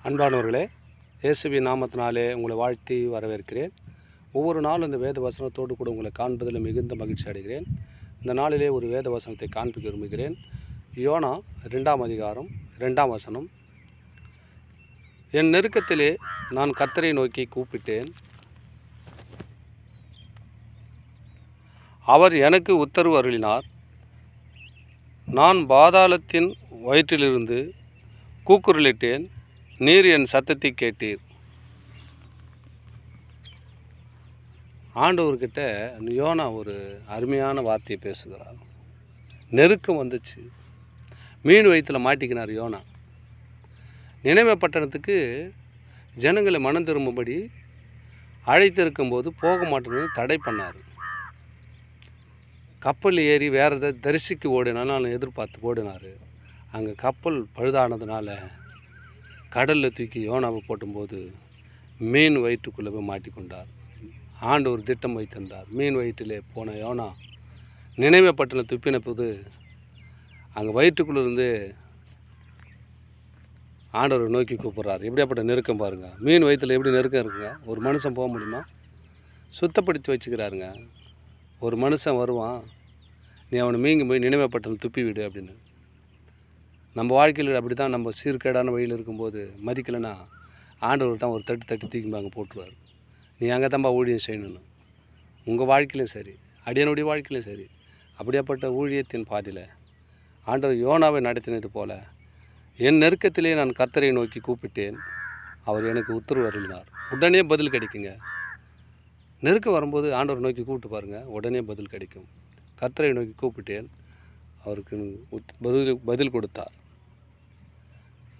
அன்பானவர்களே, இயேசுவின் நாமத்தினாலே உங்களை வாழ்த்தி வரவேற்கிறேன். ஒவ்வொரு நாளும் இந்த வேத வசனத்தோடு கூட உங்களை காண்பதில் மிகுந்த மகிழ்ச்சி அடைகிறேன். இந்த நாளிலே ஒரு வேத வசனத்தை காண்பிக்க விரும்புகிறேன். யோனா 2ஆம் அதிகாரம் 2ஆம் வசனம். என் நெருக்கத்திலே நான் கர்த்தரை நோக்கி கூப்பிட்டேன், அவர் எனக்கு உத்தரவு அருளினார். நான் பாதாளத்தின் வயிற்றிலிருந்து கூக்குரலிட்டேன், நீர் என் சத்தத்தை கேட்டீர். ஆண்டவர்கிட்ட யோனா ஒரு அருமையான வார்த்தையை பேசுகிறார். நெருக்கம் வந்துச்சு, மீன் வயிற்றில் மாட்டிக்கினார் யோனா. நினைவே பட்டணத்துக்கு ஜனங்களை மனம் திரும்பும்படி அழைத்திருக்கும்போது போக மாட்டேன்னு தடை பண்ணார். கப்பல் ஏறி வேறு ஏதாவது தரிசிக்கு ஓடினாலும் எதிர்பார்த்து ஓடினார். அங்கே கப்பல் பழுதானதுனால கடலில் தூக்கி யோனாவை போட்டும்போது மீன் வயிற்றுக்குள்ளே போய் மாட்டிக்கொண்டார். ஆண்டவர் திட்டம் வைத்திருந்தார். மீன் வயிற்றிலே போன யோனா நினைவே பட்டணம் துப்பின போது அங்கே வயிற்றுக்குள்ளே இருந்து ஆண்டவரை நோக்கி கூப்பிட்றாரு. எப்படியாப்பட்ட நெருக்கம் பாருங்கள். மீன் வயிற்றில் எப்படி நெருக்கம் இருக்குங்க? ஒரு மனுஷன் போக முடியுமா? சுத்தப்படுத்தி வச்சுக்கிறாருங்க. ஒரு மனுஷன் வருவான், நீ அவனை மீங்கி போய் நினைவே பட்டணம் துப்பி விடு அப்படின்னு. நம்ம வாழ்க்கையில் அப்படி தான். நம்ம சீர்கேடான வழியில் இருக்கும்போது மதிக்கலைன்னா ஆண்டவர் தான் ஒரு தட்டு தூக்கி அங்கே போட்டுருவார். நீ அங்கே தான்ப்பா ஊழியம் செய்யணும்னு. உங்கள் வாழ்க்கையிலும் சரி, அடியனுடைய வாழ்க்கையிலும் சரி, அப்படியாப்பட்ட ஊழியத்தின் பாதியில் ஆண்டவர் யோனாவை நடத்தினது போல் என் நெருக்கத்திலே நான் கர்த்தரை நோக்கி கூப்பிட்டேன், அவர் எனக்கு உத்தரவு அருளினார். உடனே பதில் கிடைக்குங்க. நெருக்கம் வரும்போது ஆண்டவர் நோக்கி கூப்பிட்டு பாருங்கள், உடனே பதில் கிடைக்கும். கர்த்தரை நோக்கி கூப்பிட்டேன், அவருக்கு பதில் கொடுத்தார்.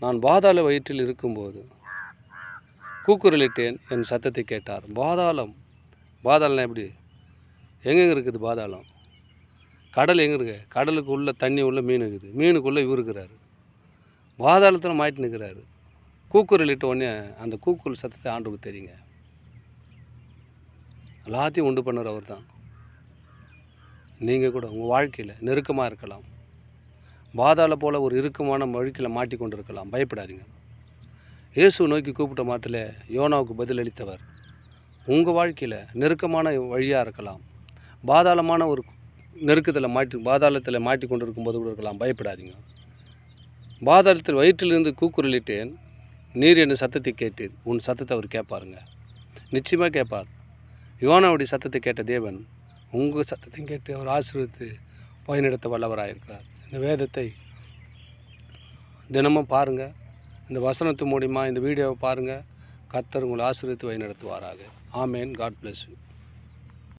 நான் பாதாள வயிற்றில் இருக்கும்போது கூக்குரலிட்டேன், என் சத்தத்தை கேட்டார். பாதாளம்னா எப்படி? எங்கெங்கே இருக்குது பாதாளம்? கடல் எங்கே இருக்குது? கடலுக்கு உள்ள தண்ணி உள்ள மீன் இருக்குது, மீனுக்குள்ளே இவர் இருக்கிறாரு. பாதாளத்தில் மாட்டி நிற்கிறாரு. கூக்குரலிட்ட உடனே அந்த கூக்குரல் சத்தத்தை ஆண்டுக்கு தெரியுங்க. எல்லாத்தையும் உண்டு பண்ணுற அவர் தான். நீங்கள் கூட உங்கள் வாழ்க்கையில் நெருக்கமாக இருக்கலாம், பாதாள போல் ஒரு இறுக்கமான வழிக்கில் மாட்டிக்கொண்டு இருக்கலாம். பயப்படாதீங்க. இயேசு நோக்கி கூப்பிட்ட மாத்திர யோனாவுக்கு பதில் அளித்தவர் உங்கள் வாழ்க்கையில் நெருக்கமான வழியாக இருக்கலாம், பாதாளமான ஒரு பாதாளத்தில் மாட்டி கொண்டு இருக்கும்போது கூட இருக்கலாம். பயப்படாதீங்க. பாதாளத்தில் வயிற்றிலிருந்து கூக்குரலிட்டேன், நீர் என்ன சத்தத்தை கேட்டீர். உன் சத்தத்தை அவர் கேட்பாருங்க, நிச்சயமாக கேட்பார். யோனாவுடைய சத்தத்தை கேட்ட தேவன் உங்கள் சத்தத்தையும் கேட்டு அவர் ஆசீர்வதித்து வழிநடத்த வல்லவராயிருக்கிறார். இந்த வேதத்தை தினமும் பாருங்கள். இந்த வசனத்து மூலிமா இந்த வீடியோவை பாருங்கள். கர்த்தர் உங்களை ஆசீர்வதித்து வழிநடத்துவாராக. ஆமேன். God bless you.